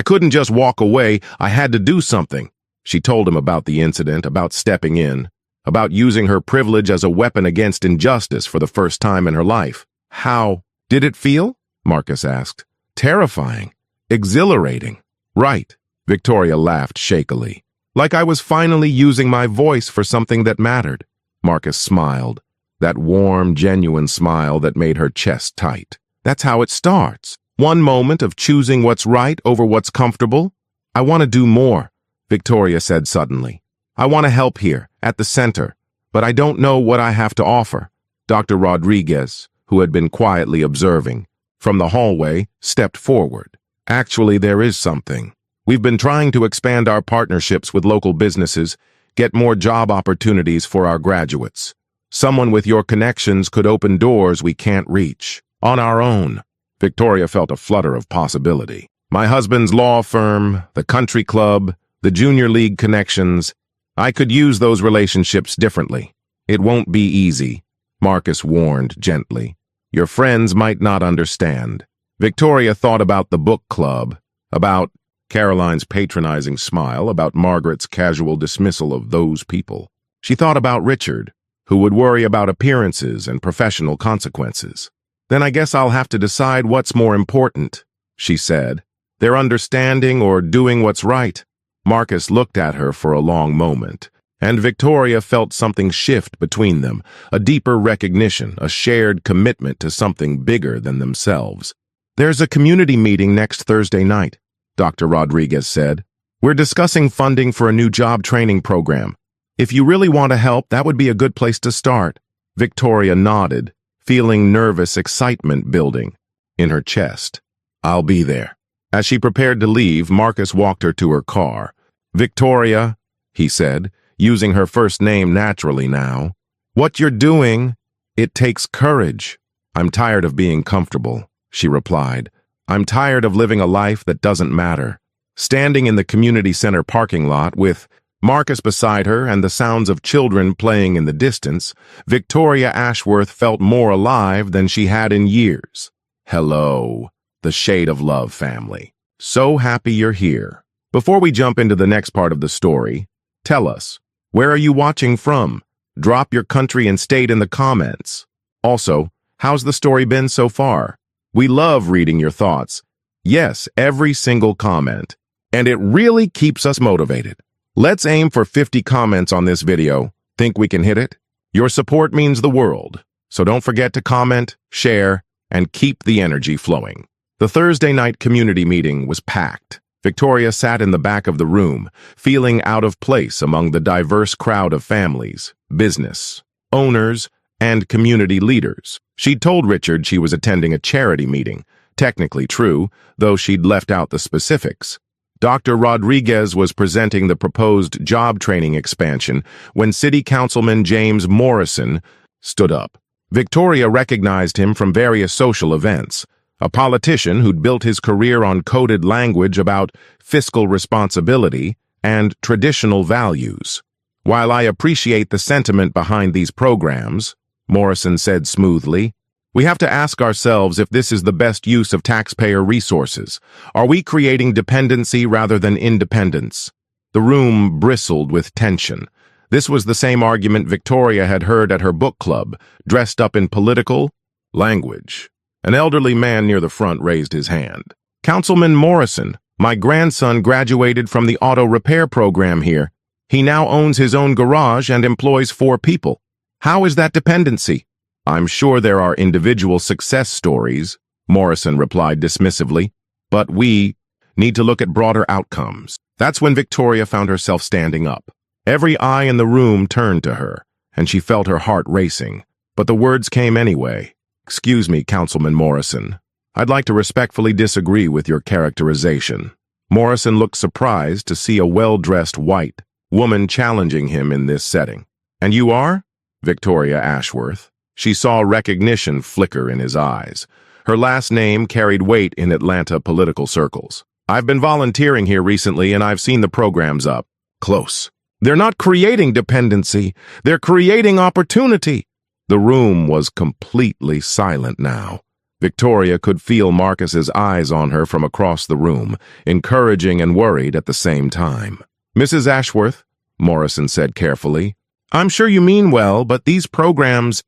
couldn't just walk away. I had to do something." She told him about the incident, about stepping in, about using her privilege as a weapon against injustice for the first time in her life. "How did it feel?" Marcus asked. "Terrifying. Exhilarating." "Right," Victoria laughed shakily. "Like I was finally using my voice for something that mattered." Marcus smiled, that warm, genuine smile that made her chest tight. "That's how it starts. One moment of choosing what's right over what's comfortable." "I want to do more," Victoria said suddenly. "I want to help here, at the center, but I don't know what I have to offer." Dr. Rodriguez, who had been quietly observing from the hallway, stepped forward. "Actually, there is something. We've been trying to expand our partnerships with local businesses, get more job opportunities for our graduates. Someone with your connections could open doors we can't reach on our own." Victoria felt a flutter of possibility. "My husband's law firm, the country club, the junior league connections. I could use those relationships differently. It won't be easy," Marcus warned gently. "Your friends might not understand." Victoria thought about the book club, about Caroline's patronizing smile, about Margaret's casual dismissal of those people. She thought about Richard, who would worry about appearances and professional consequences. "Then I guess I'll have to decide what's more important," she said. "Their understanding or doing what's right?" Marcus looked at her for a long moment, and Victoria felt something shift between them, a deeper recognition, a shared commitment to something bigger than themselves. "There's a community meeting next Thursday night," Dr. Rodriguez said. "We're discussing funding for a new job training program. If you really want to help, that would be a good place to start." Victoria nodded, feeling nervous excitement building in her chest. "I'll be there." As she prepared to leave, Marcus walked her to her car. "Victoria," he said, using her first name naturally now, "what you're doing, it takes courage." "I'm tired of being comfortable," she replied. "I'm tired of living a life that doesn't matter." Standing in the community center parking lot with Marcus beside her and the sounds of children playing in the distance, Victoria Ashworth felt more alive than she had in years. "Hello, the Shade of Love family. So happy you're here." Before we jump into the next part of the story, tell us, where are you watching from? Drop your country and state in the comments. Also, how's the story been so far? We love reading your thoughts. Yes, every single comment. And it really keeps us motivated. Let's aim for 50 comments on this video. Think we can hit it? Your support means the world. So don't forget to comment, share, and keep the energy flowing. The Thursday night community meeting was packed. Victoria sat in the back of the room, feeling out of place among the diverse crowd of families, business, owners, and community leaders. She'd told Richard she was attending a charity meeting, technically true, though she'd left out the specifics. Dr. Rodriguez was presenting the proposed job training expansion when City Councilman James Morrison stood up. Victoria recognized him from various social events, a politician who'd built his career on coded language about fiscal responsibility and traditional values. "While I appreciate the sentiment behind these programs," Morrison said smoothly, "we have to ask ourselves if this is the best use of taxpayer resources. Are we creating dependency rather than independence?" The room bristled with tension. This was the same argument Victoria had heard at her book club, dressed up in political language. An elderly man near the front raised his hand. "Councilman Morrison, my grandson graduated from the auto repair program here. He now owns his own garage and employs 4 people. How is that dependency?" "I'm sure there are individual success stories," Morrison replied dismissively, "but we need to look at broader outcomes. That's when Victoria found herself standing up. Every eye in the room turned to her, and she felt her heart racing. But the words came anyway. "Excuse me, Councilman Morrison. I'd like to respectfully disagree with your characterization." Morrison looked surprised to see a well-dressed white woman challenging him in this setting. "And you are?" Victoria Ashworth. She saw recognition flicker in his eyes. Her last name carried weight in Atlanta political circles. "I've been volunteering here recently and I've seen the programs up close. They're not creating dependency, they're creating opportunity." The room was completely silent now. Victoria could feel Marcus's eyes on her from across the room, encouraging and worried at the same time. "Mrs. Ashworth," Morrison said carefully, "I'm sure you mean well, but these programs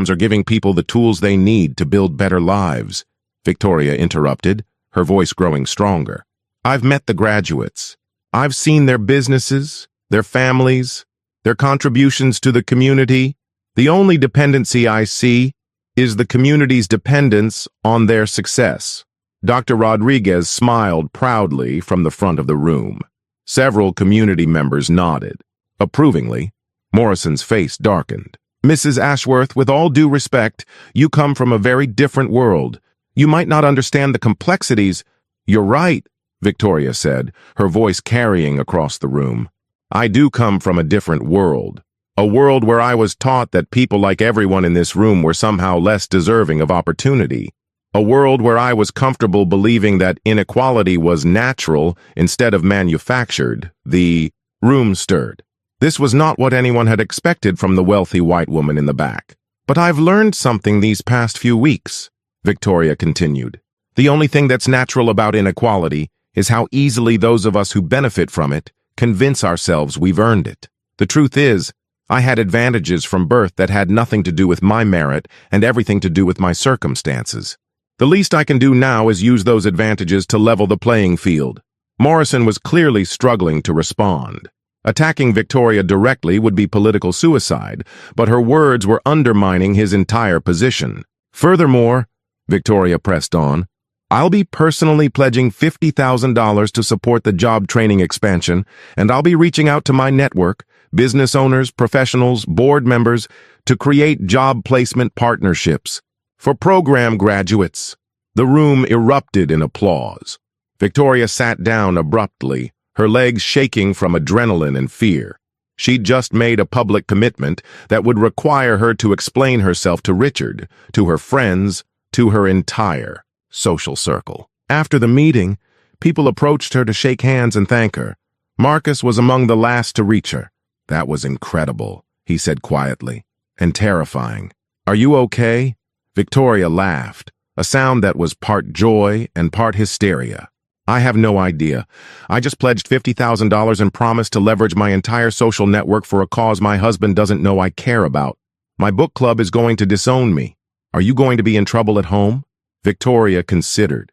are giving people the tools they need to build better lives." Victoria interrupted, her voice growing stronger. "I've met the graduates. I've seen their businesses, their families, their contributions to the community. The only dependency I see is the community's dependence on their success." Dr. Rodriguez smiled proudly from the front of the room. Several community members nodded. Approvingly, Morrison's face darkened. "Mrs. Ashworth, with all due respect, you come from a very different world. You might not understand the complexities." "You're right," Victoria said, her voice carrying across the room. "I do come from a different world. A world where I was taught that people like everyone in this room were somehow less deserving of opportunity. A world where I was comfortable believing that inequality was natural instead of manufactured." The room stirred. This was not what anyone had expected from the wealthy white woman in the back. "But I've learned something these past few weeks," Victoria continued. "The only thing that's natural about inequality is how easily those of us who benefit from it convince ourselves we've earned it. The truth is, I had advantages from birth that had nothing to do with my merit and everything to do with my circumstances. The least I can do now is use those advantages to level the playing field." Morrison was clearly struggling to respond. Attacking Victoria directly would be political suicide, but her words were undermining his entire position. "Furthermore," Victoria pressed on, "I'll be personally pledging $50,000 to support the job training expansion, and I'll be reaching out to my network, business owners, professionals, board members, to create job placement partnerships for program graduates." The room erupted in applause. Victoria sat down abruptly, her legs shaking from adrenaline and fear. She'd just made a public commitment that would require her to explain herself to Richard, to her friends, to her entire social circle. After the meeting, people approached her to shake hands and thank her. Marcus was among the last to reach her. "That was incredible," he said quietly, "and terrifying. Are you okay?" Victoria laughed, a sound that was part joy and part hysteria. "I have no idea. I just pledged $50,000 and promised to leverage my entire social network for a cause my husband doesn't know I care about. My book club is going to disown me. Are you going to be in trouble at home?" Victoria considered.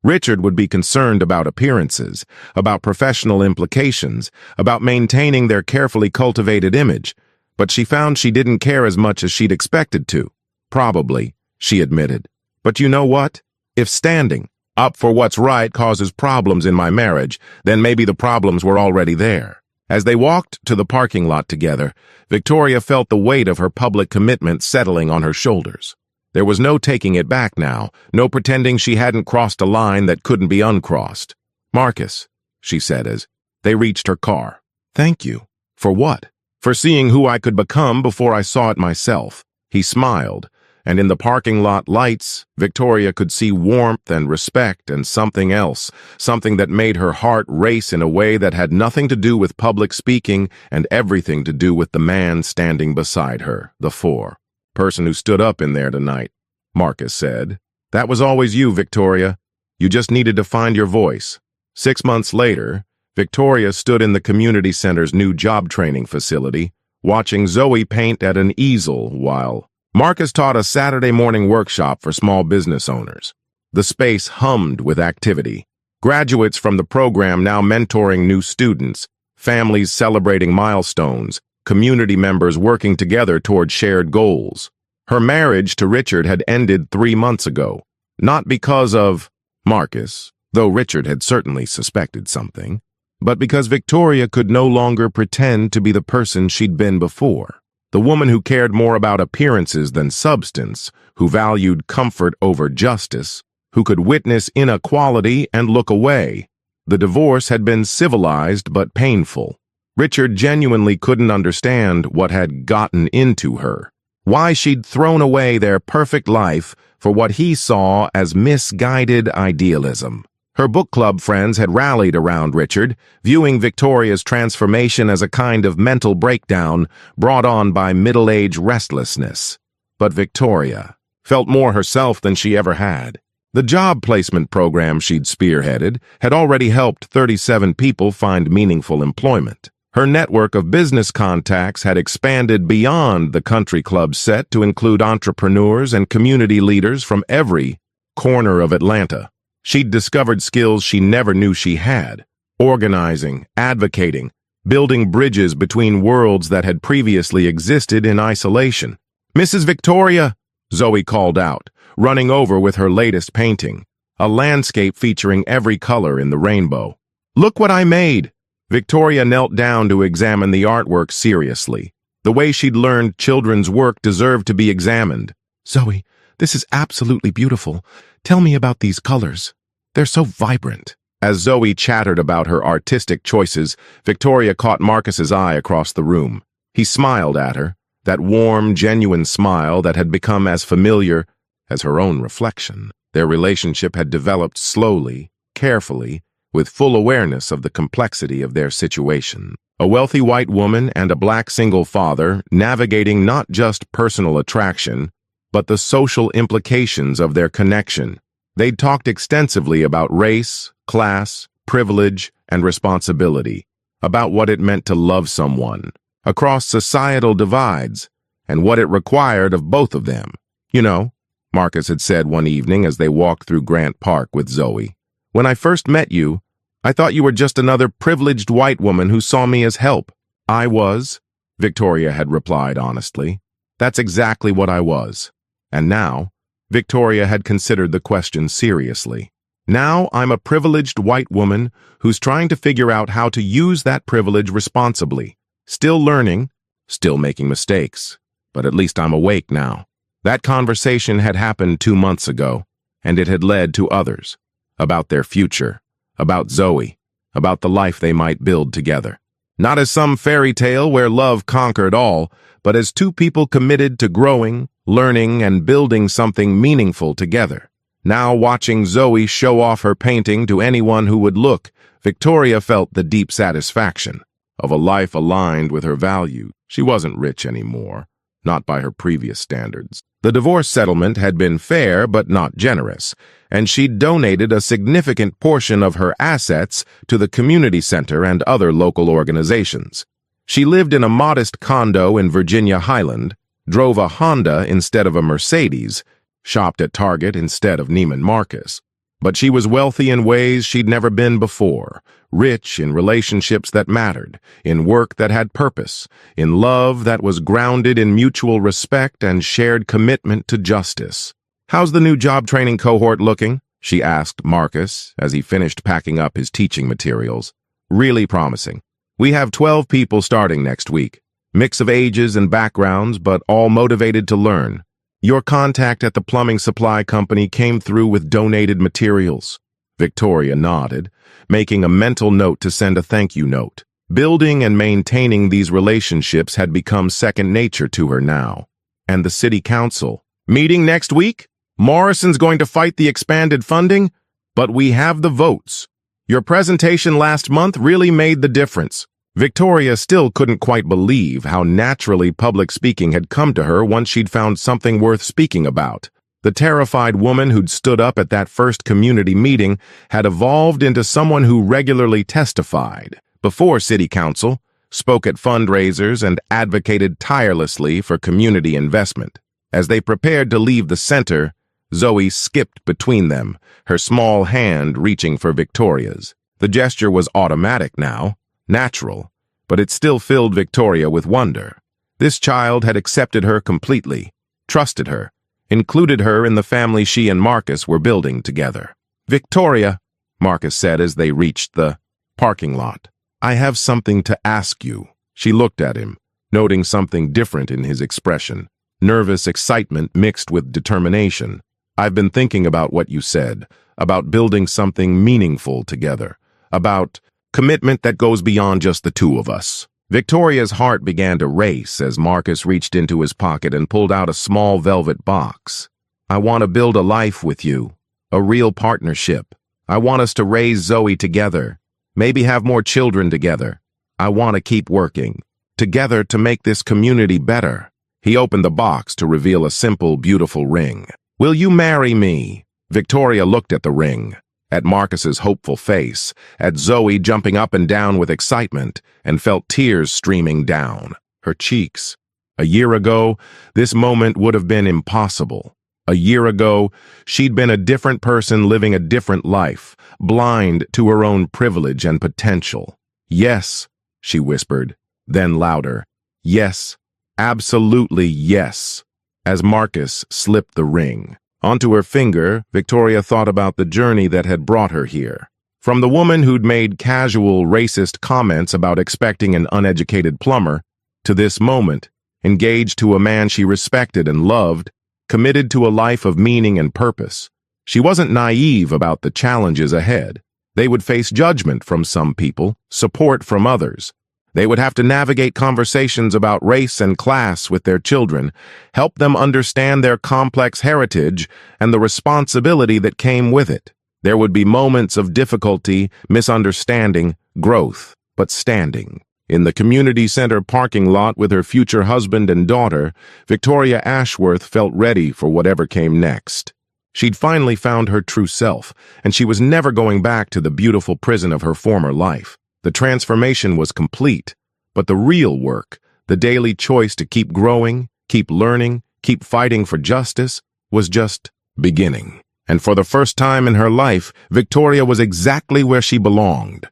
Richard would be concerned about appearances, about professional implications, about maintaining their carefully cultivated image, but she found she didn't care as much as she'd expected to. "Probably," she admitted. "But you know what? If standing up for what's right causes problems in my marriage, then maybe the problems were already there." As they walked to the parking lot together, Victoria felt the weight of her public commitment settling on her shoulders. There was no taking it back now, no pretending she hadn't crossed a line that couldn't be uncrossed. "Marcus," she said as they reached her car. "Thank you." "For what?" "For seeing who I could become before I saw it myself." He smiled, and in the parking lot lights, Victoria could see warmth and respect and something else, something that made her heart race in a way that had nothing to do with public speaking and everything to do with the man standing beside her, the person who stood up in there tonight. Marcus said. "That was always you, Victoria. You just needed to find your voice." 6 months later, Victoria stood in the community center's new job training facility, watching Zoe paint at an easel while Marcus taught a Saturday morning workshop for small business owners. The space hummed with activity. Graduates from the program now mentoring new students, families celebrating milestones, community members working together toward shared goals. Her marriage to Richard had ended 3 months ago, not because of Marcus, though Richard had certainly suspected something, but because Victoria could no longer pretend to be the person she'd been before. The woman who cared more about appearances than substance, who valued comfort over justice, who could witness inequality and look away. The divorce had been civilized but painful. Richard genuinely couldn't understand what had gotten into her, why she'd thrown away their perfect life for what he saw as misguided idealism. Her book club friends had rallied around Richard, viewing Victoria's transformation as a kind of mental breakdown brought on by middle-age restlessness. But Victoria felt more herself than she ever had. The job placement program she'd spearheaded had already helped 37 people find meaningful employment. Her network of business contacts had expanded beyond the country club set to include entrepreneurs and community leaders from every corner of Atlanta. She'd discovered skills she never knew she had: organizing, advocating, building bridges between worlds that had previously existed in isolation. "Mrs. Victoria," Zoe called out, running over with her latest painting, a landscape featuring every color in the rainbow. "Look what I made!" Victoria knelt down to examine the artwork seriously. The way she'd learned children's work deserved to be examined. "Zoe, this is absolutely beautiful. Tell me about these colors. They're so vibrant." As Zoe chattered about her artistic choices, Victoria caught Marcus's eye across the room. He smiled at her, that warm, genuine smile that had become as familiar as her own reflection. Their relationship had developed slowly, carefully, with full awareness of the complexity of their situation. A wealthy white woman and a black single father navigating not just personal attraction, but the social implications of their connection. They'd talked extensively about race, class, privilege, and responsibility, about what it meant to love someone, across societal divides, and what it required of both of them. "You know," Marcus had said one evening as they walked through Grant Park with Zoe, "when I first met you, I thought you were just another privileged white woman who saw me as help." "I was," Victoria had replied honestly. "That's exactly what I was." And now, Victoria had considered the question seriously. "Now I'm a privileged white woman who's trying to figure out how to use that privilege responsibly. Still learning, still making mistakes, but at least I'm awake now." That conversation had happened 2 months ago, and it had led to others, about their future, about Zoe, about the life they might build together. Not as some fairy tale where love conquered all, but as two people committed to growing, learning, and building something meaningful together. Now, watching Zoe show off her painting to anyone who would look, Victoria felt the deep satisfaction of a life aligned with her values. She wasn't rich anymore, not by her previous standards. The divorce settlement had been fair but not generous, and she'd donated a significant portion of her assets to the community center and other local organizations. She lived in a modest condo in Virginia Highland, drove a Honda instead of a Mercedes, shopped at Target instead of Neiman Marcus. But she was wealthy in ways she'd never been before, rich in relationships that mattered, in work that had purpose, in love that was grounded in mutual respect and shared commitment to justice. "How's the new job training cohort looking?" she asked Marcus as he finished packing up his teaching materials. "Really promising. We have 12 people starting next week. Mix of ages and backgrounds, but all motivated to learn. Your contact at the plumbing supply company came through with donated materials." Victoria nodded, making a mental note to send a thank you note. Building and maintaining these relationships had become second nature to her now. And the city council. "Meeting next week? Morrison's going to fight the expanded funding? But we have the votes. Your presentation last month really made the difference." Victoria still couldn't quite believe how naturally public speaking had come to her once she'd found something worth speaking about. The terrified woman who'd stood up at that first community meeting had evolved into someone who regularly testified before city council, spoke at fundraisers, and advocated tirelessly for community investment. As they prepared to leave the center, Zoe skipped between them, her small hand reaching for Victoria's. The gesture was automatic now, natural, but it still filled Victoria with wonder. This child had accepted her completely, trusted her, included her in the family she and Marcus were building together. "Victoria," Marcus said as they reached the parking lot. "I have something to ask you." She looked at him, noting something different in his expression. Nervous excitement mixed with determination. "I've been thinking about what you said, about building something meaningful together, about commitment that goes beyond just the two of us." Victoria's heart began to race as Marcus reached into his pocket and pulled out a small velvet box. "I want to build a life with you, a real partnership. I want us to raise Zoe together, maybe have more children together. I want to keep working together to make this community better." He opened the box to reveal a simple, beautiful ring. "Will you marry me?" Victoria looked at the ring, at Marcus's hopeful face, at Zoe jumping up and down with excitement, and felt tears streaming down her cheeks. A year ago, this moment would have been impossible. A year ago, she'd been a different person living a different life, blind to her own privilege and potential. "Yes," she whispered, then louder, "Yes, absolutely yes." As Marcus slipped the ring onto her finger, Victoria thought about the journey that had brought her here. From the woman who'd made casual, racist comments about expecting an uneducated plumber, to this moment, engaged to a man she respected and loved, committed to a life of meaning and purpose. She wasn't naive about the challenges ahead. They would face judgment from some people, support from others. They would have to navigate conversations about race and class with their children, help them understand their complex heritage and the responsibility that came with it. There would be moments of difficulty, misunderstanding, growth, but standing. In the community center parking lot with her future husband and daughter, Victoria Ashworth felt ready for whatever came next. She'd finally found her true self, and she was never going back to the beautiful prison of her former life. The transformation was complete, but the real work, the daily choice to keep growing, keep learning, keep fighting for justice, was just beginning. And for the first time in her life, Victoria was exactly where she belonged.